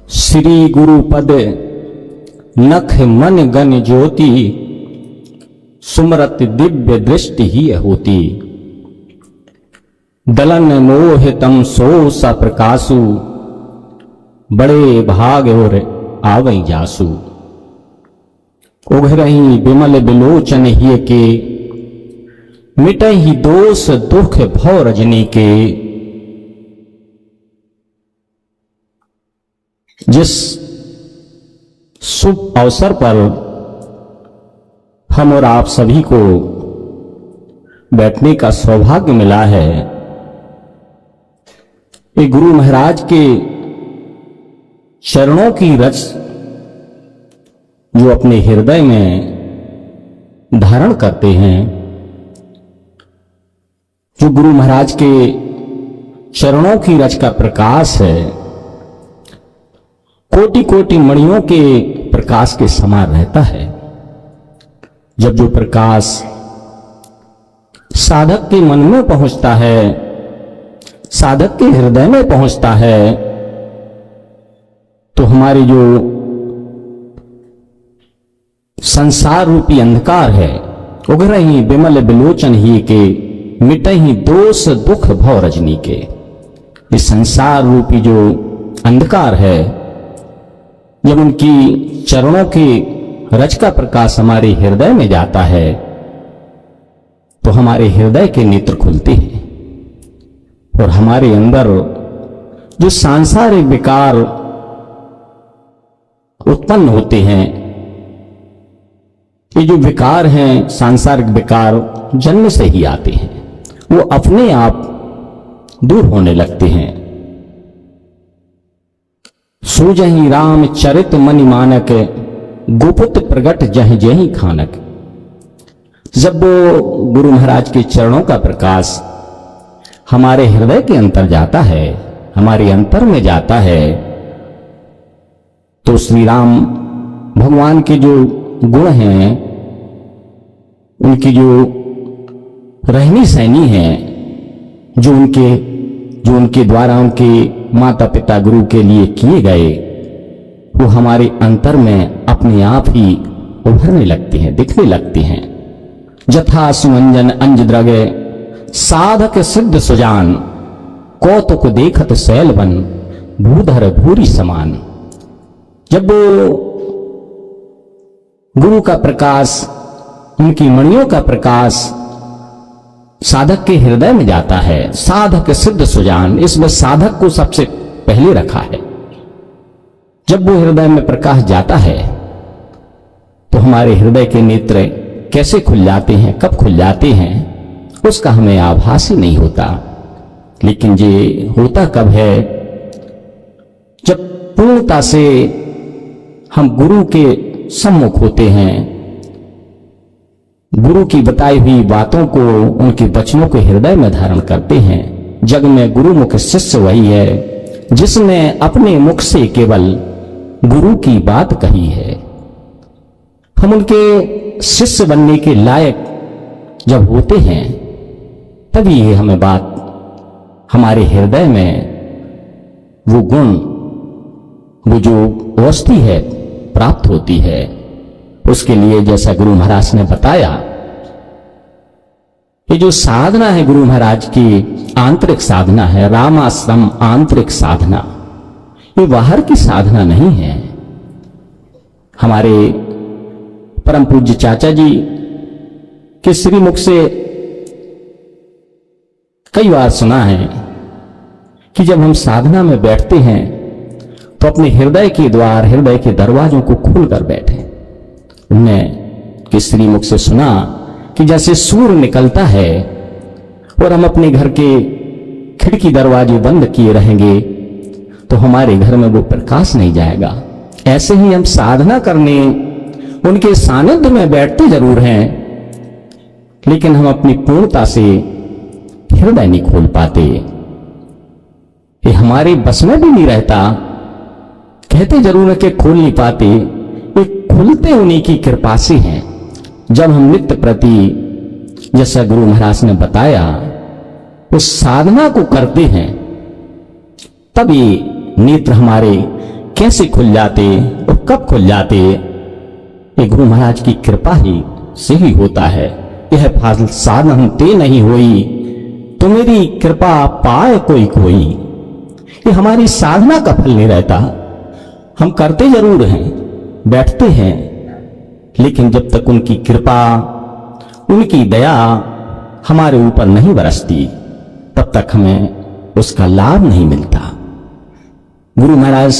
श्री गुरु पद नख मन गन ज्योति, सुमरत दिव्य दृष्टि ही होती। दलन मोह तम सो सा प्रकाशु, बड़े भाग और आवई जासु। उघरही बिमल बिलोचन ही के, मिटही दोष दुख भव रजनी के। जिस शुभ अवसर पर हम और आप सभी को बैठने का सौभाग्य मिला है, ये गुरु महाराज के चरणों की रच जो अपने हृदय में धारण करते हैं, जो गुरु महाराज के चरणों की रच का प्रकाश है, कोटि कोटि मणियों के प्रकाश के समान रहता है। जब जो प्रकाश साधक के मन में पहुंचता है, साधक के हृदय में पहुंचता है, तो हमारी जो संसार रूपी अंधकार है, उघरही बिमल बिलोचन ही के, मिटही दोष दुख भव रजनी के। इस संसार रूपी जो अंधकार है, जब उनकी चरणों की रच का प्रकाश हमारे हृदय में जाता है, तो हमारे हृदय के नेत्र खुलते हैं और हमारे अंदर जो सांसारिक विकार उत्पन्न होते हैं, ये जो विकार हैं, सांसारिक विकार जन्म से ही आते हैं, वो अपने आप दूर होने लगते हैं। सूजहि राम चरित मनि मानक, गुप्त प्रगट जह जही खानक। जब वो गुरु महाराज के चरणों का प्रकाश हमारे हृदय के अंतर जाता है, हमारे अंतर में जाता है, तो श्री राम भगवान के जो गुण हैं, उनकी जो रहनी सहनी है, जो उनके द्वारा उनके माता पिता गुरु के लिए किए गए, वो हमारे अंतर में अपने आप ही उभरने लगते हैं, दिखने लगते हैं। जथा सुमंजन अंज द्रगे, साधक सिद्ध सुजान, कौतुक देखत शैल बन, भूधर भूरी समान। जब वो गुरु का प्रकाश, उनकी मणियों का प्रकाश साधक के हृदय में जाता है, साधक सिद्ध सुजान, इसमें साधक को सबसे पहले रखा है। जब वो हृदय में प्रकाश जाता है, तो हमारे हृदय के नेत्र कैसे खुल जाते हैं, कब खुल जाते हैं, उसका हमें आभास ही नहीं होता। लेकिन ये होता कब है, जब पूर्णता से हम गुरु के सम्मुख होते हैं, गुरु की बताई हुई बातों को, उनके वचनों को हृदय में धारण करते हैं। जग में गुरु मुख शिष्य वही है, जिसने अपने मुख से केवल गुरु की बात कही है। हम उनके शिष्य बनने के लायक जब होते हैं, तभी ये हमें बात हमारे हृदय में वो गुण, वो जो वस्तु है प्राप्त होती है। उसके लिए जैसा गुरु महाराज ने बताया, ये जो साधना है गुरु महाराज की आंतरिक साधना है, रामाश्रम आंतरिक साधना, ये बाहर की साधना नहीं है। हमारे परम पूज्य चाचा जी के श्री मुख से कई बार सुना है कि जब हम साधना में बैठते हैं, तो अपने हृदय के द्वार, हृदय के दरवाजों को खोलकर बैठे। उन्होंने किसी मुख से सुना कि जैसे सूर्य निकलता है और हम अपने घर के खिड़की दरवाजे बंद किए रहेंगे, तो हमारे घर में वो प्रकाश नहीं जाएगा। ऐसे ही हम साधना करने उनके सानिध्य में बैठते जरूर हैं, लेकिन हम अपनी पूर्णता से हृदय नहीं खोल पाते। ये हमारे बस में भी नहीं रहता। कहते जरूर है कि खोल नहीं पाते, ये खुलते उन्हीं की कृपा से हैं। जब हम नित्य प्रति, जैसा गुरु महाराज ने बताया, उस साधना को करते हैं, तब ये नेत्र हमारे कैसे खुल जाते और कब खुल जाते, ये गुरु महाराज की कृपा ही से ही होता है। यह फल साधन ते नहीं होई, तो मेरी कृपा पाए कोई कोई। ये हमारी साधना का फल नहीं रहता। हम करते जरूर हैं, बैठते हैं, लेकिन जब तक उनकी कृपा, उनकी दया हमारे ऊपर नहीं बरसती, तब तक हमें उसका लाभ नहीं मिलता। गुरु महाराज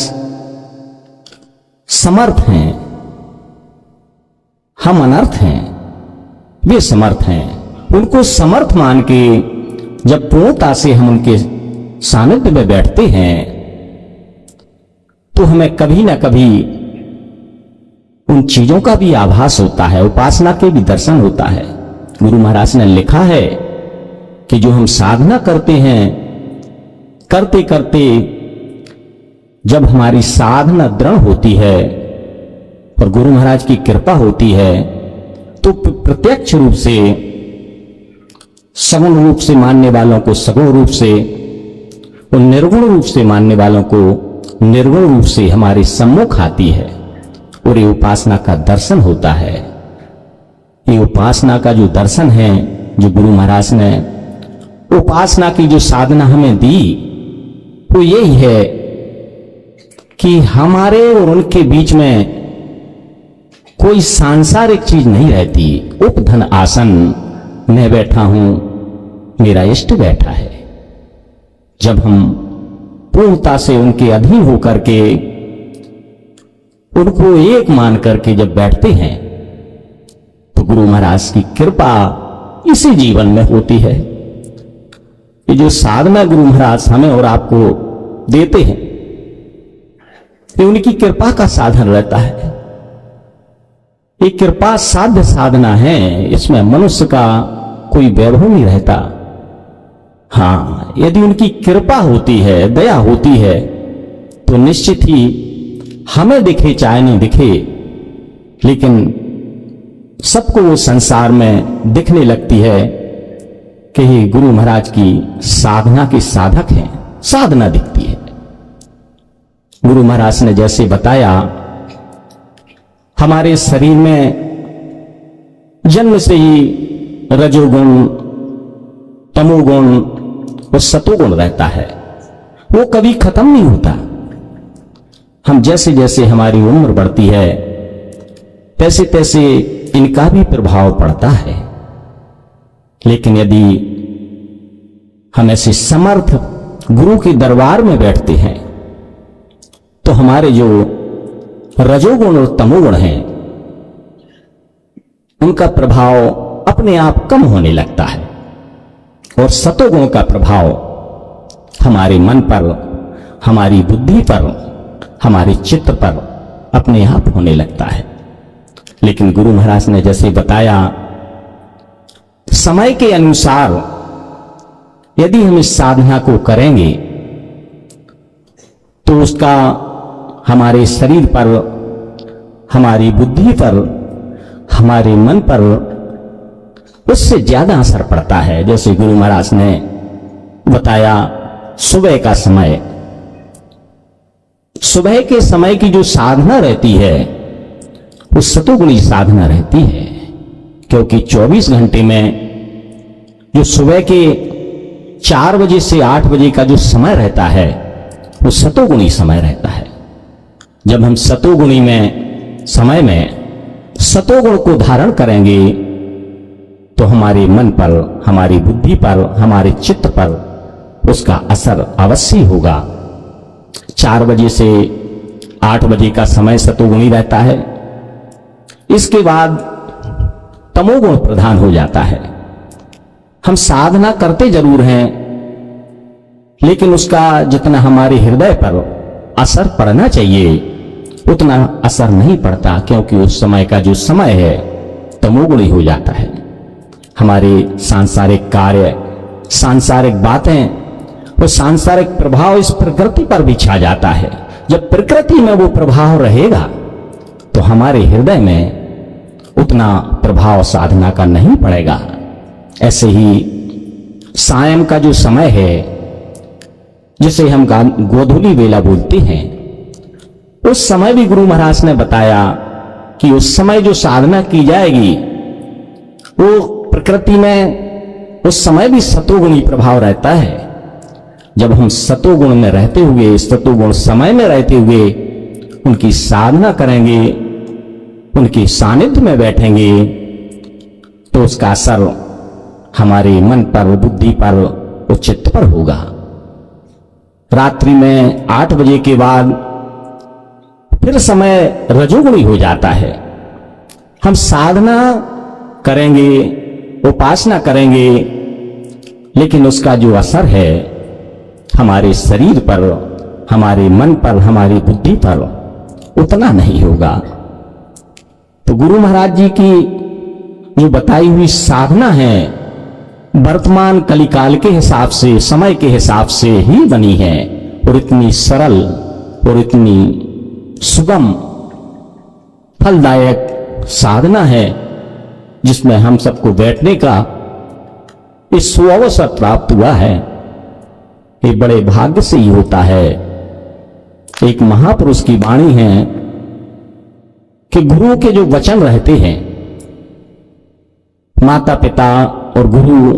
समर्थ हैं, हम अनर्थ हैं, वे समर्थ हैं। उनको समर्थ मान के जब पूर्णता से हम उनके सानिध्य में बैठते हैं, तो हमें कभी ना कभी उन चीजों का भी आभास होता है, उपासना के भी दर्शन होता है। गुरु महाराज ने लिखा है कि जो हम साधना करते हैं, करते करते जब हमारी साधना दृढ़ होती है और गुरु महाराज की कृपा होती है, तो प्रत्यक्ष रूप से सगुण रूप से मानने वालों को सगुण रूप से और निर्गुण रूप से मानने वालों को निर्गुण रूप से हमारे सम्मुख आती है और ये उपासना का दर्शन होता है। ये उपासना का जो दर्शन है, जो गुरु महाराज ने उपासना की जो साधना हमें दी, वो यही है कि हमारे और उनके बीच में कोई सांसारिक चीज नहीं रहती। उपधन आसन, मैं बैठा हूं, मेरा इष्ट बैठा है। जब हम पूर्णता से उनके अधीन होकर के, उनको एक मान करके जब बैठते हैं, तो गुरु महाराज की कृपा इसी जीवन में होती है। ये जो साधना गुरु महाराज हमें और आपको देते हैं, ये उनकी कृपा का साधन रहता है। ये कृपा साध्य साधना है, इसमें मनुष्य का कोई वैभव नहीं रहता। हाँ, यदि उनकी कृपा होती है, दया होती है, तो निश्चित ही हमें दिखे चाहे नहीं दिखे, लेकिन सबको वो संसार में दिखने लगती है कि ये गुरु महाराज की साधना के साधक हैं, साधना दिखती है। गुरु महाराज ने जैसे बताया, हमारे शरीर में जन्म से ही रजोगुण, तमोगुण और सतोगुण रहता है, वो कभी खत्म नहीं होता। हम जैसे जैसे हमारी उम्र बढ़ती है, तैसे तैसे इनका भी प्रभाव पड़ता है। लेकिन यदि हम ऐसे समर्थ गुरु के दरबार में बैठते हैं, तो हमारे जो रजोगुण और तमोगुण हैं, उनका प्रभाव अपने आप कम होने लगता है और सतोगुण का प्रभाव हमारे मन पर, हमारी बुद्धि पर, हमारे चित्त पर अपने आप होने लगता है। लेकिन गुरु महाराज ने जैसे बताया, समय के अनुसार यदि हम इस साधना को करेंगे, तो उसका हमारे शरीर पर, हमारी बुद्धि पर, हमारे मन पर उससे ज्यादा असर पड़ता है। जैसे गुरु महाराज ने बताया, सुबह का समय, सुबह के समय की जो साधना रहती है, वो सतोगुणी साधना रहती है, क्योंकि 24 घंटे में जो सुबह के 4 बजे से 8 बजे का जो समय रहता है, वो सतोगुणी समय रहता है। जब हम सतोगुणी में समय में सतोगुण को धारण करेंगे, तो हमारे मन पर, हमारी बुद्धि पर, हमारे चित्त पर उसका असर अवश्य होगा। 4 बजे से 8 बजे का समय सतोगुणी रहता है, इसके बाद तमोगुण प्रधान हो जाता है। हम साधना करते जरूर हैं, लेकिन उसका जितना हमारे हृदय पर असर पड़ना चाहिए, उतना असर नहीं पड़ता, क्योंकि उस समय का जो समय है तमोगुणी हो जाता है। हमारे सांसारिक कार्य, सांसारिक बातें, वो सांसारिक प्रभाव इस प्रकृति पर भी छा जाता है। जब प्रकृति में वो प्रभाव रहेगा, तो हमारे हृदय में उतना प्रभाव साधना का नहीं पड़ेगा। ऐसे ही सायं का जो समय है, जिसे हम गोधूली वेला बोलते हैं, उस समय भी गुरु महाराज ने बताया कि उस समय जो साधना की जाएगी वो प्रकृति में उस समय भी सतोगुणी प्रभाव रहता है। जब हम सतोगुण में रहते हुए, सतोगुण समय में रहते हुए उनकी साधना करेंगे, उनके सानिध्य में बैठेंगे, तो उसका असर हमारे मन पर, बुद्धि पर और चित्त पर होगा। रात्रि में 8 बजे के बाद फिर समय रजोगुणी हो जाता है। हम साधना करेंगे, उपासना करेंगे, लेकिन उसका जो असर है हमारे शरीर पर, हमारे मन पर, हमारी बुद्धि पर उतना नहीं होगा। तो गुरु महाराज जी की जो बताई हुई साधना है वर्तमान कलिकाल के हिसाब से, समय के हिसाब से ही बनी है, और इतनी सरल और इतनी सुगम फलदायक साधना है जिसमें हम सबको बैठने का इस सुअवसर प्राप्त हुआ है। ये बड़े भाग्य से ही होता है। एक महापुरुष की वाणी है कि गुरु के जो वचन रहते हैं, माता पिता और गुरु,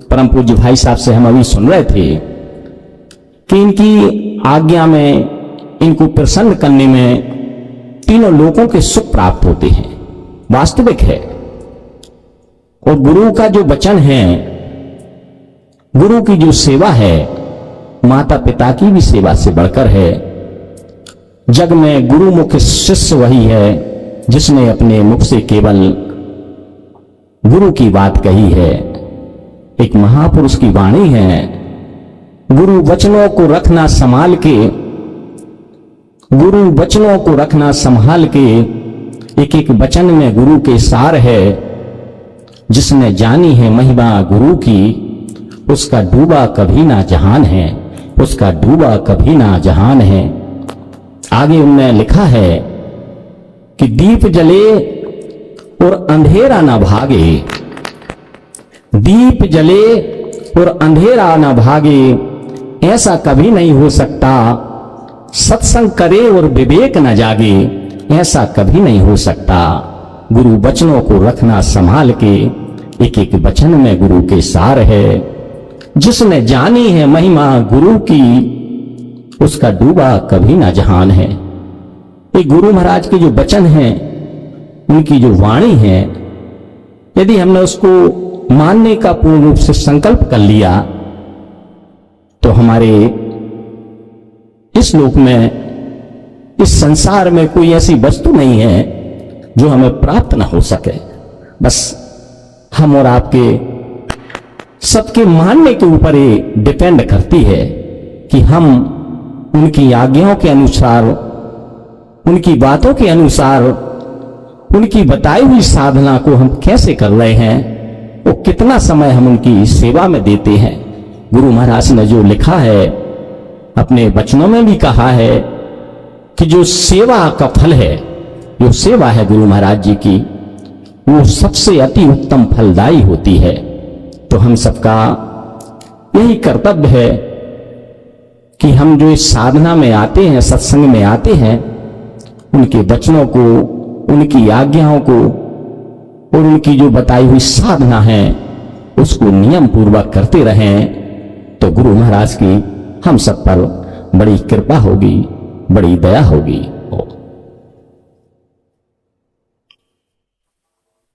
परम पूज्य भाई साहब से हम अभी सुन रहे थे कि इनकी आज्ञा में, इनको प्रसन्न करने में तीनों लोगों के सुख प्राप्त होते हैं। वास्तविक है। और गुरु का जो वचन है, गुरु की जो सेवा है, माता पिता की भी सेवा से बढ़कर है। जग में गुरु मुख शिष्य वही है जिसने अपने मुख से केवल गुरु की बात कही है। एक महापुरुष की वाणी है, गुरु वचनों को रखना संभाल के, गुरु वचनों को रखना संभाल के, एक एक वचन में गुरु के सार है। जिसने जानी है महिमा गुरु की, उसका डूबा कभी ना जहान है, उसका डूबा कभी ना जहान है। आगे उन्होंने लिखा है कि दीप जले और अंधेरा ना भागे, दीप जले और अंधेरा ना भागे, ऐसा कभी नहीं हो सकता। सत्संग करे और विवेक न जागे, ऐसा कभी नहीं हो सकता। गुरु वचनों को रखना संभाल के, एक एक वचन में गुरु के सार है। जिसने जानी है महिमा गुरु की, उसका डूबा कभी ना जहान है। ये गुरु महाराज के जो वचन हैं, उनकी जो वाणी है, यदि हमने उसको मानने का पूर्ण रूप से संकल्प कर लिया तो हमारे इस लोक में, इस संसार में कोई ऐसी वस्तु नहीं है जो हमें प्राप्त ना हो सके। बस हम और आपके सबके मानने के ऊपर ये डिपेंड करती है कि हम उनकी आज्ञाओं के अनुसार, उनकी बातों के अनुसार, उनकी बताई हुई साधना को हम कैसे कर रहे हैं, वो कितना समय हम उनकी सेवा में देते हैं। गुरु महाराज ने जो लिखा है, अपने वचनों में भी कहा है कि जो सेवा का फल है, जो सेवा है गुरु महाराज जी की, वो सबसे अति उत्तम फलदायी होती है। तो हम सबका यही कर्तव्य है कि हम जो इस साधना में आते हैं, सत्संग में आते हैं, उनके वचनों को, उनकी आज्ञाओं को और उनकी जो बताई हुई साधना है उसको नियम पूर्वक करते रहें, तो गुरु महाराज की हम सब पर बड़ी कृपा होगी, बड़ी दया होगी।